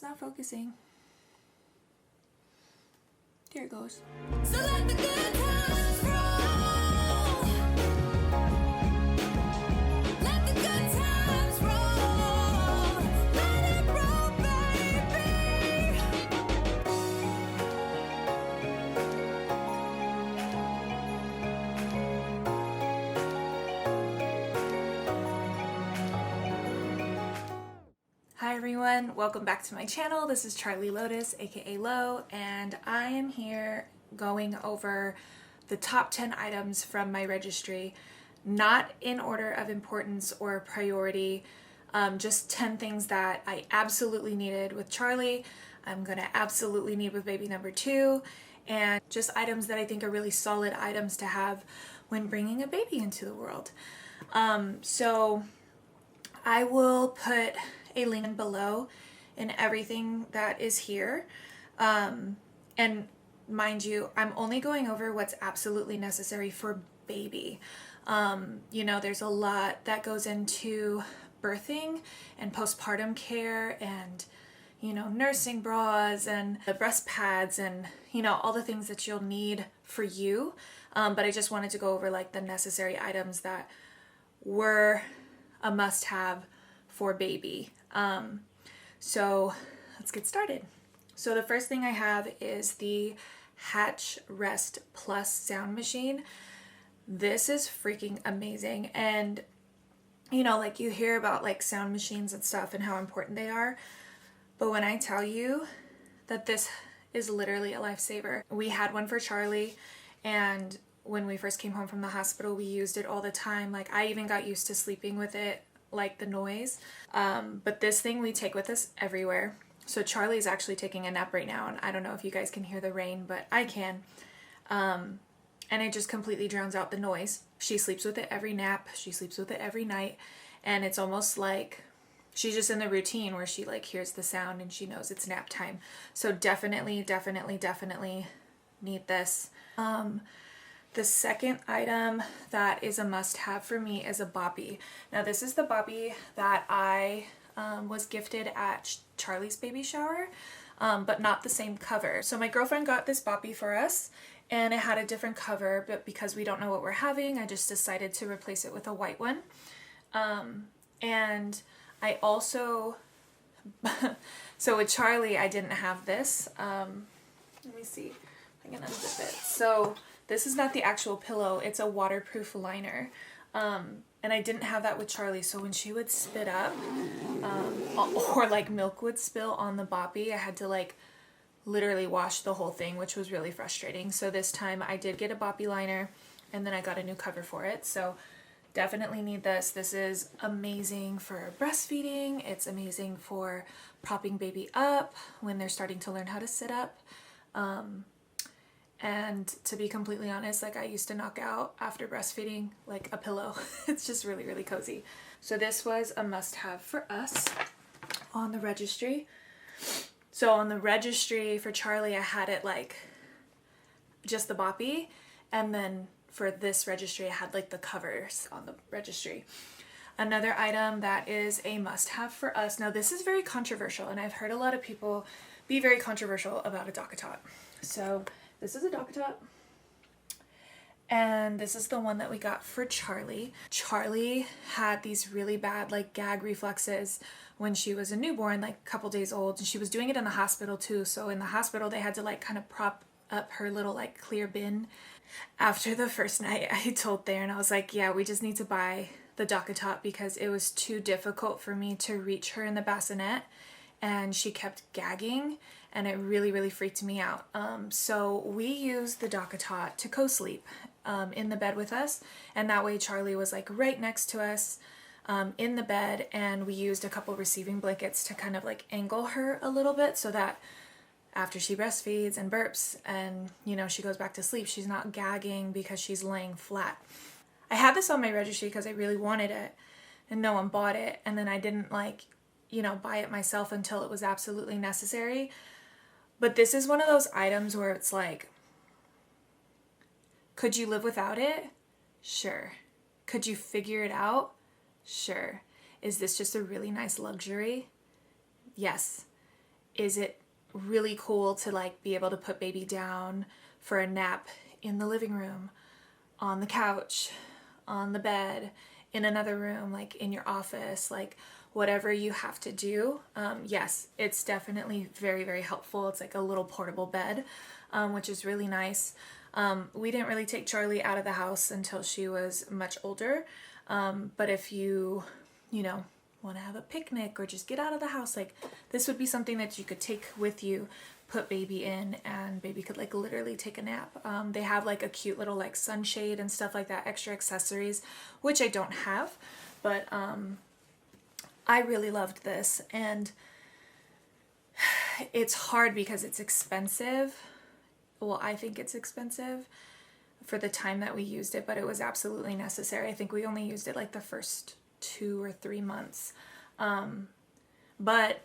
not focusing. There it goes. So let the good times roll. Let the good times roll. Let it roll, baby. Hi everyone, welcome back to my channel. This is Charlie Lotus, aka Lo, and I am here going over the top 10 items from my registry, not in order of importance or priority, just 10 things that I absolutely needed with Charlie, I'm gonna absolutely need with baby number 2, and just items that I think are really solid items to have when bringing a baby into the world. So I will put a link below in everything that is here. And mind you, I'm only going over what's absolutely necessary for baby. You know, there's a lot that goes into birthing and postpartum care and, you know, nursing bras and the breast pads and, you know, all the things that you'll need for you. But I just wanted to go over like the necessary items that were a must-have for baby. So let's get started. So the first thing I have is the Hatch Rest Plus sound machine. This is freaking amazing. And you know, like you hear about like sound machines and stuff and how important they are. But when I tell you that this is literally a lifesaver, we had one for Charlie, and when we first came home from the hospital, we used it all the time. Like I even got used to sleeping with it, like the noise. But this thing we take with us everywhere. So Charlie's actually taking a nap right now, and I don't know if you guys can hear the rain, but I can. And it just completely drowns out the noise. She sleeps with it every nap. She sleeps with it every night. And it's almost like she's just in the routine where she like hears the sound and she knows it's nap time. So definitely need this. The second item that is a must-have for me is a boppy. Now this is the boppy that I was gifted at Charlie's baby shower, but not the same cover. So my girlfriend got this boppy for us, and it had a different cover, but because we don't know what we're having, I just decided to replace it with a white one. And I also, so with Charlie, I didn't have this. Let me see if I can unzip it. So this is not the actual pillow, it's a waterproof liner. And I didn't have that with Charlie, so when she would spit up, or like milk would spill on the boppy, I had to like literally wash the whole thing, which was really frustrating. So this time I did get a boppy liner, and then I got a new cover for it. So definitely need this. This is amazing for breastfeeding. It's amazing for propping baby up when they're starting to learn how to sit up. And to be completely honest, like I used to knock out after breastfeeding like a pillow. It's just really, really cozy. So this was a must-have for us on the registry. So on the registry for Charlie, I had it like just the boppy. And then for this registry, I had like the covers on the registry. Another item that is a must-have for us. Now this is very controversial, and I've heard a lot of people be very controversial about a DockATot. So this is a DockATot, and this is the one that we got for Charlie. Charlie had these really bad like gag reflexes when she was a newborn, like a couple days old, and she was doing it in the hospital too. So in the hospital, they had to like kind of prop up her little like clear bin. After the first night, I told Theron, I was like, yeah, we just need to buy the DockATot because it was too difficult for me to reach her in the bassinet, and she kept gagging, and it really, really freaked me out. So we used the DockATot to co-sleep in the bed with us, and that way Charlie was like right next to us in the bed, and we used a couple receiving blankets to kind of like angle her a little bit so that after she breastfeeds and burps and, you know, she goes back to sleep, she's not gagging because she's laying flat. I had this on my registry because I really wanted it, and no one bought it, and then I didn't like, you know, buy it myself until it was absolutely necessary. But this is one of those items where it's like, could you live without it? Sure. Could you figure it out? Sure. Is this just a really nice luxury? Yes. is it really cool to like be able to put baby down for a nap in the living room, on the couch, on the bed, in another room, like in your office, like whatever you have to do. Yes, it's definitely very, very helpful. It's like a little portable bed, which is really nice. We didn't really take Charlie out of the house until she was much older. But if you want to have a picnic or just get out of the house, like this would be something that you could take with you, put baby in, and baby could like literally take a nap. They have like a cute little like sunshade and stuff like that, extra accessories, which I don't have, but I really loved this. And it's hard because it's expensive. Well, I think it's expensive for the time that we used it, but it was absolutely necessary. I think we only used it like the first 2 or 3 months. But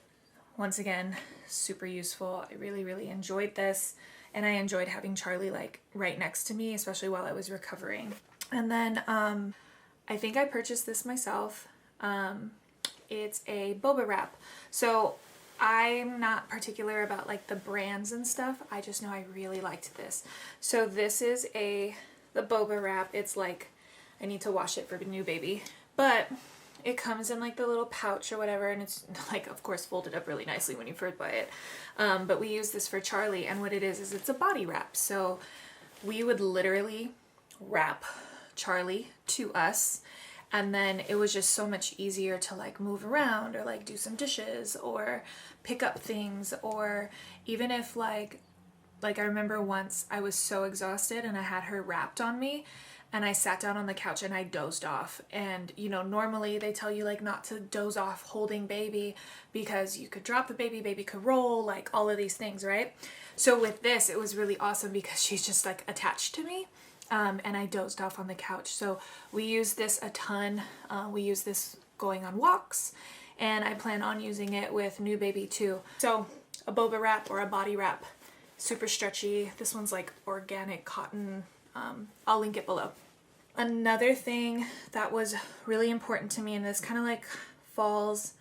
once again, super useful. I really, really enjoyed this. And I enjoyed having Charlie like right next to me, especially while I was recovering. And then I think I purchased this myself. It's a boba wrap. So I'm not particular about like the brands and stuff. I just know I really liked this. So this is the boba wrap. It's like, I need to wash it for a new baby, but it comes in like the little pouch or whatever, and it's like, of course, folded up really nicely when you first buy it. But we use this for Charlie, and what it is it's a body wrap. So we would literally wrap Charlie to us, and then it was just so much easier to like move around or like do some dishes or pick up things, or even if like I remember once I was so exhausted and I had her wrapped on me and I sat down on the couch and I dozed off. And normally they tell you like not to doze off holding baby because you could drop the baby, baby could roll, like all of these things, right? So with this, it was really awesome because she's just like attached to me. And I dozed off on the couch. So we use this a ton. We use this going on walks, and I plan on using it with new baby too. So a boba wrap or a body wrap, super stretchy. This one's like organic cotton. I'll link it below. Another thing that was really important to me, and this kind of like falls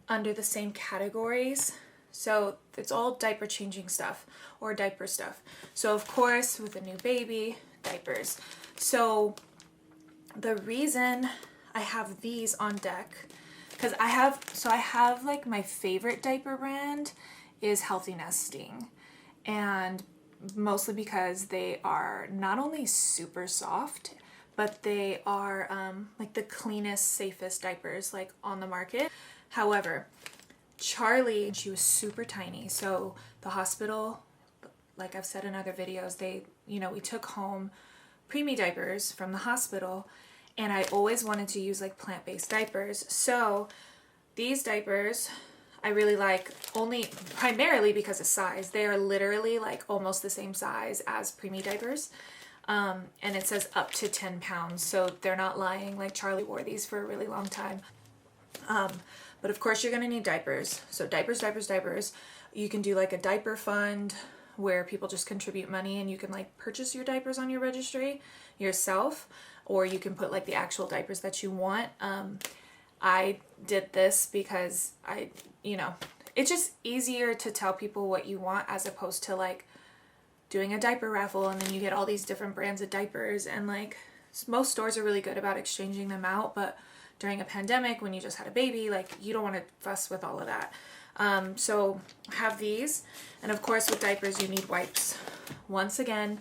under the same categories. So it's all diaper changing stuff or diaper stuff. So of course with a new baby, diapers. So the reason I have these on deck, because I have like my favorite diaper brand is Healthy Nesting, and mostly because they are not only super soft, but they are like the cleanest, safest diapers like on the market. However, Charlie, she was super tiny, so the hospital, like I've said in other videos, we took home preemie diapers from the hospital, and I always wanted to use like plant-based diapers. So these diapers I really like, only primarily because of size. They are literally like almost the same size as preemie diapers. And it says up to 10 pounds, so they're not lying. Like Charlie wore these for a really long time. But of course you're gonna need diapers. So diapers. You can do like a diaper fund where people just contribute money and you can like purchase your diapers on your registry yourself, or you can put like the actual diapers that you want. I did this because it's just easier to tell people what you want as opposed to like doing a diaper raffle and then you get all these different brands of diapers, and like most stores are really good about exchanging them out, but during a pandemic when you just had a baby, like you don't want to fuss with all of that. So I have these, and of course with diapers you need wipes. Once again,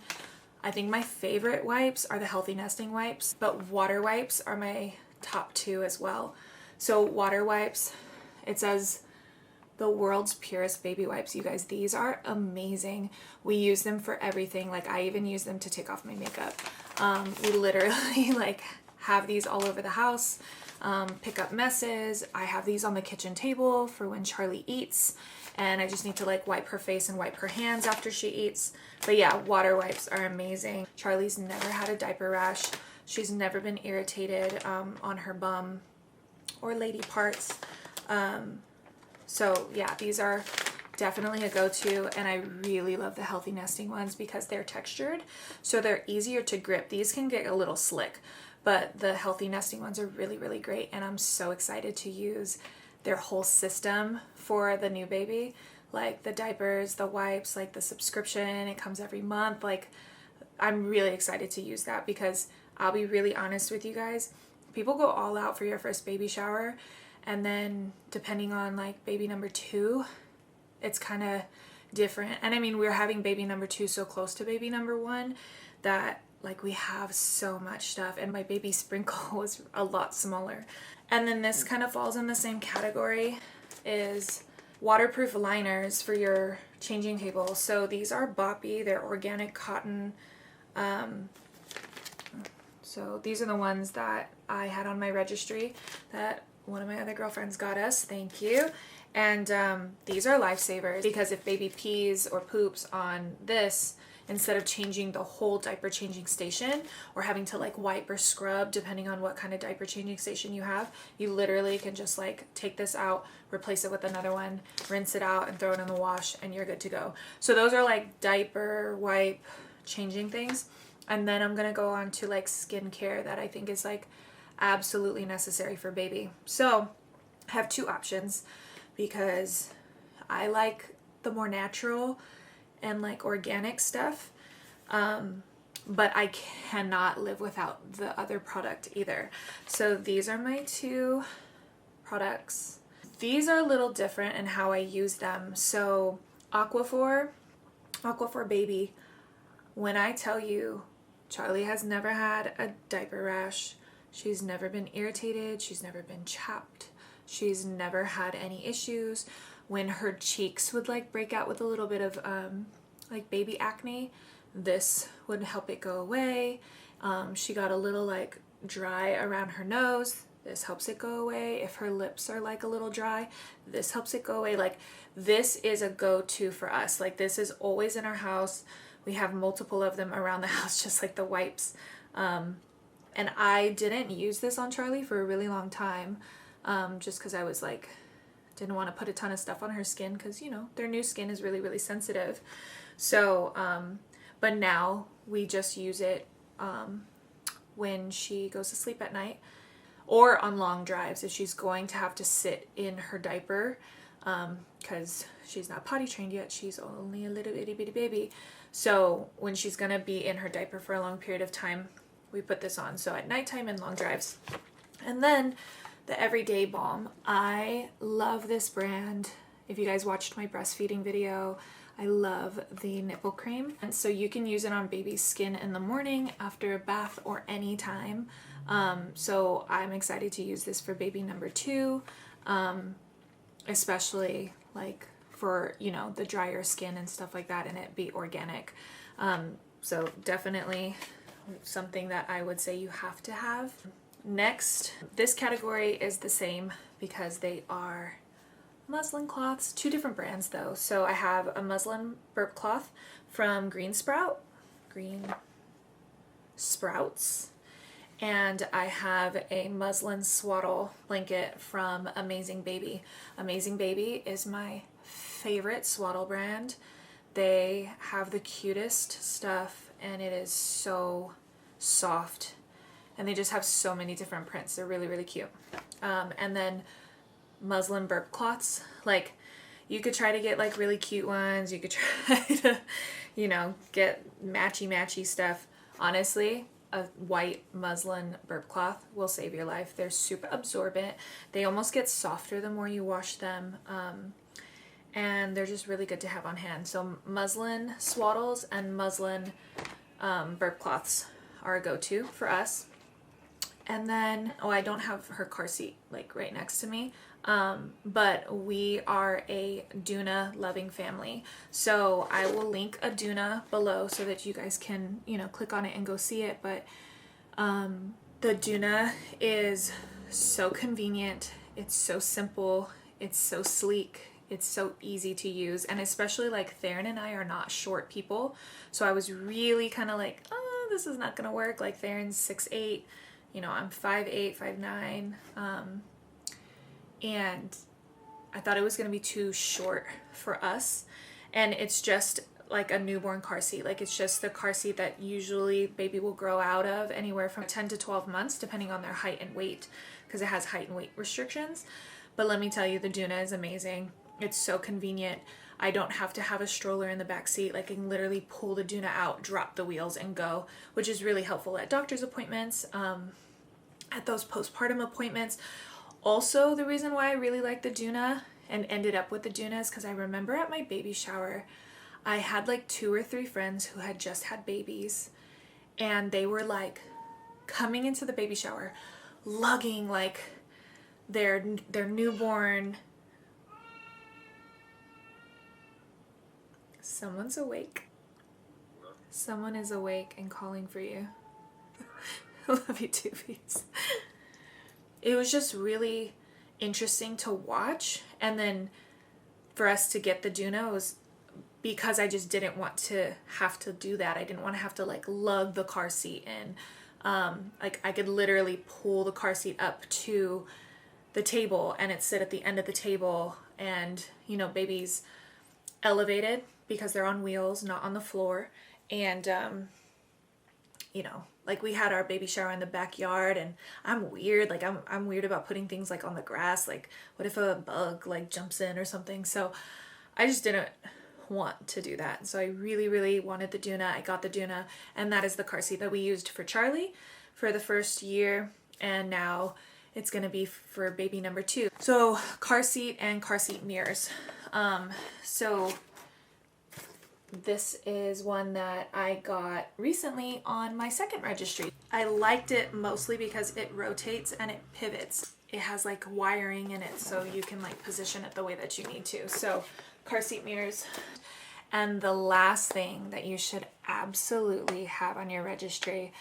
I think my favorite wipes are the Healthy Nesting wipes, but water wipes are my top 2 as well. So water wipes, it says the world's purest baby wipes. You guys, these are amazing. We use them for everything. Like I even use them to take off my makeup. We literally like have these all over the house. Pick up messes. I have these on the kitchen table for when Charlie eats, and I just need to like wipe her face and wipe her hands after she eats. But yeah, water wipes are amazing. Charlie's never had a diaper rash. She's never been irritated on her bum or lady parts. So yeah, these are definitely a go-to, and I really love the Healthy Nesting ones because they're textured, so they're easier to grip. These can get a little slick, but the Healthy Nesting ones are really, really great, and I'm so excited to use their whole system for the new baby, like the diapers, the wipes, like the subscription, it comes every month. Like, I'm really excited to use that because I'll be really honest with you guys, people go all out for your first baby shower, and then depending on like baby number 2, it's kind of different. And I mean, we're having baby number 2 so close to baby number 1 that like we have so much stuff, and my baby Sprinkle was a lot smaller. And then this kind of falls in the same category, is waterproof liners for your changing table. So these are Boppy, they're organic cotton. So these are the ones that I had on my registry that one of my other girlfriends got us. Thank you. And these are lifesavers, because if baby pees or poops on this, instead of changing the whole diaper changing station or having to like wipe or scrub depending on what kind of diaper changing station you have, you literally can just like take this out, replace it with another one, rinse it out and throw it in the wash, and you're good to go. So those are like diaper wipe changing things. And then I'm gonna go on to like skincare that I think is like absolutely necessary for baby. So I have 2 options because I like the more natural and like organic stuff, but I cannot live without the other product either. So these are my 2 products. These are a little different in how I use them. So Aquaphor Baby, when I tell you, Charlie has never had a diaper rash, she's never been irritated, she's never been chapped, she's never had any issues. When her cheeks would like break out with a little bit of like baby acne, this would help it go away. She got a little like dry around her nose, this helps it go away. If her lips are like a little dry, this helps it go away. Like, this is a go-to for us. Like, this is always in our house. We have multiple of them around the house, just like the wipes. And I didn't use this on Charlie for a really long time, just because I was like, didn't want to put a ton of stuff on her skin because, you know, their new skin is really, really sensitive. So, but now we just use it when she goes to sleep at night or on long drives if she's going to have to sit in her diaper, because she's not potty trained yet. She's only a little itty bitty baby. So when she's going to be in her diaper for a long period of time, we put this on. So at nighttime and long drives. And then the Everyday Balm. I love this brand. If you guys watched my breastfeeding video, I love the nipple cream. And so you can use it on baby's skin in the morning, after a bath, or any time. So I'm excited to use this for baby number 2, especially like for, you know, the drier skin and stuff like that, and it be organic. So definitely something that I would say you have to have. Next, this category is the same because they are muslin cloths, 2 different brands though. So I have a muslin burp cloth from Green Sprouts, and I have a muslin swaddle blanket from Amazing Baby. Amazing Baby is my favorite swaddle brand. They have the cutest stuff and it is so soft, and they just have so many different prints. They're really, really cute. And then muslin burp cloths, like, you could try to get like really cute ones, you could try to, you know, get matchy stuff. Honestly, a white muslin burp cloth will save your life. They're super absorbent. They almost get softer the more you wash them, and they're just really good to have on hand. So muslin swaddles and muslin burp cloths are a go-to for us. And then, oh, I don't have her car seat like right next to me, but we are a Doona loving family. So I will link a Doona below so that you guys can, you know, click on it and go see it. But the Doona is so convenient. It's so simple. It's so sleek. It's so easy to use. And especially like Theron and I are not short people. So I was really kind of like, oh, this is not going to work. Like Theron's 6'8". You know, I'm 5'8", 5'9", and I thought it was going to be too short for us. And it's just like a newborn car seat. Like, it's just the car seat that usually baby will grow out of anywhere from 10 to 12 months, depending on their height and weight, because it has height and weight restrictions. But let me tell you, the Doona is amazing. It's so convenient. I don't have to have a stroller in the back seat. Like, I can literally pull the Doona out, drop the wheels, and go, which is really helpful at doctor's appointments, at those postpartum appointments. Also, the reason why I really like the Doona and ended up with the Doona is because I remember at my baby shower, I had like 2 or 3 friends who had just had babies, and they were like coming into the baby shower, lugging like their newborn. Someone's awake. Someone is awake and calling for you. I love you too, Peace. It was just really interesting to watch. And then for us to get the Doona was because I just didn't want to have to do that. I didn't want to have to like lug the car seat in. Like, I could literally pull the car seat up to the table and it sit at the end of the table, and you know, baby's elevated because they're on wheels, not on the floor. And you know, like, we had our baby shower in the backyard, and I'm weird. Like, I'm weird about putting things like on the grass. Like, what if a bug like jumps in or something? So I just didn't want to do that. So I really, really wanted the Doona. I got the Doona, and that is the car seat that we used for Charlie for the first year, and now it's gonna be for baby number 2. So car seat and car seat mirrors. So this is one that I got recently on my second registry. I liked it mostly because it rotates and it pivots. It has like wiring in it, so you can like position it the way that you need to. So car seat mirrors. And the last thing that you should absolutely have on your registry,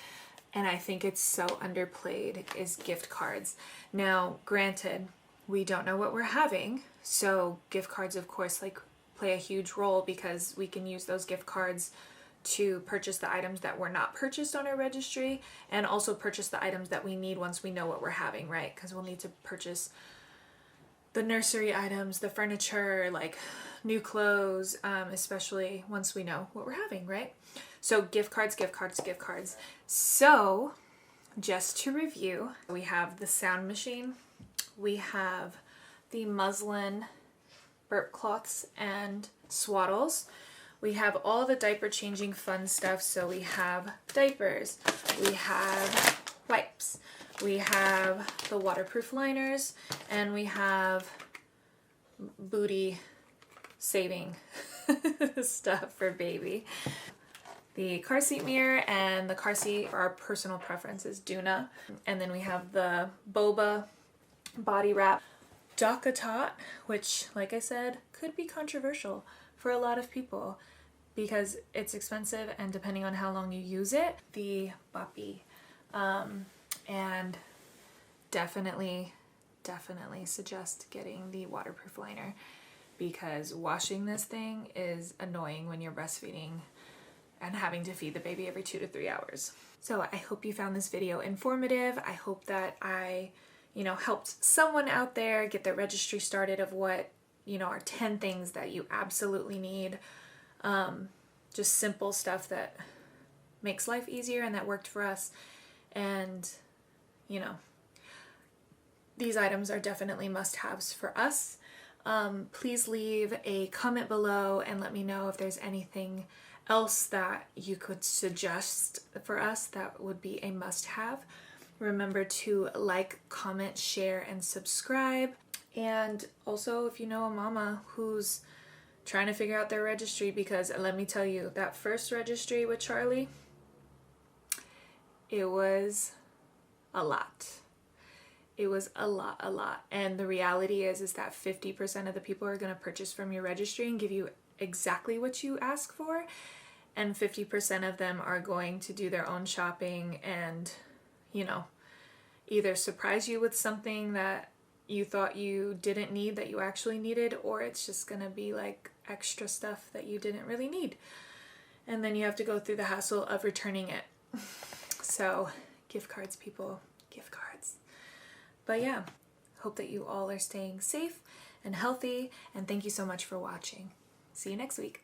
and I think it's so underplayed, is gift cards. Now, granted, we don't know what we're having, so gift cards, of course, like, play a huge role because we can use those gift cards to purchase the items that were not purchased on our registry, and also purchase the items that we need once we know what we're having, right? Because we'll need to purchase the nursery items, the furniture, like new clothes, especially once we know what we're having, right? So gift cards, gift cards, gift cards. So just to review, we have the sound machine, we have the muslin burp cloths and swaddles, we have all the diaper changing fun stuff. So we have diapers, we have wipes, we have the waterproof liners, and we have booty saving stuff for baby. The car seat mirror and the car seat, for our personal preference, is Doona. And then we have the boba body wrap. DockATot, which, like I said, could be controversial for a lot of people because it's expensive and depending on how long you use it. The Boppy. And definitely suggest getting the waterproof liner because washing this thing is annoying when you're breastfeeding and having to feed the baby every 2 to 3 hours. So I hope you found this video informative. I hope that I, helped someone out there get their registry started of what, are 10 things that you absolutely need. Just simple stuff that makes life easier and that worked for us. And, these items are definitely must-haves for us. Please leave a comment below and let me know if there's anything else that you could suggest for us that would be a must-have. Remember to like, comment, share, and subscribe. And also, if you know a mama who's trying to figure out their registry, because let me tell you, that first registry with Charlie, it was a lot. It was a lot. And the reality is that 50% of the people are going to purchase from your registry and give you exactly what you ask for. And 50% of them are going to do their own shopping and, either surprise you with something that you thought you didn't need that you actually needed, or it's just going to be like extra stuff that you didn't really need. And then you have to go through the hassle of returning it. So, gift cards, people, gift cards. But yeah, hope that you all are staying safe and healthy, and thank you so much for watching. See you next week.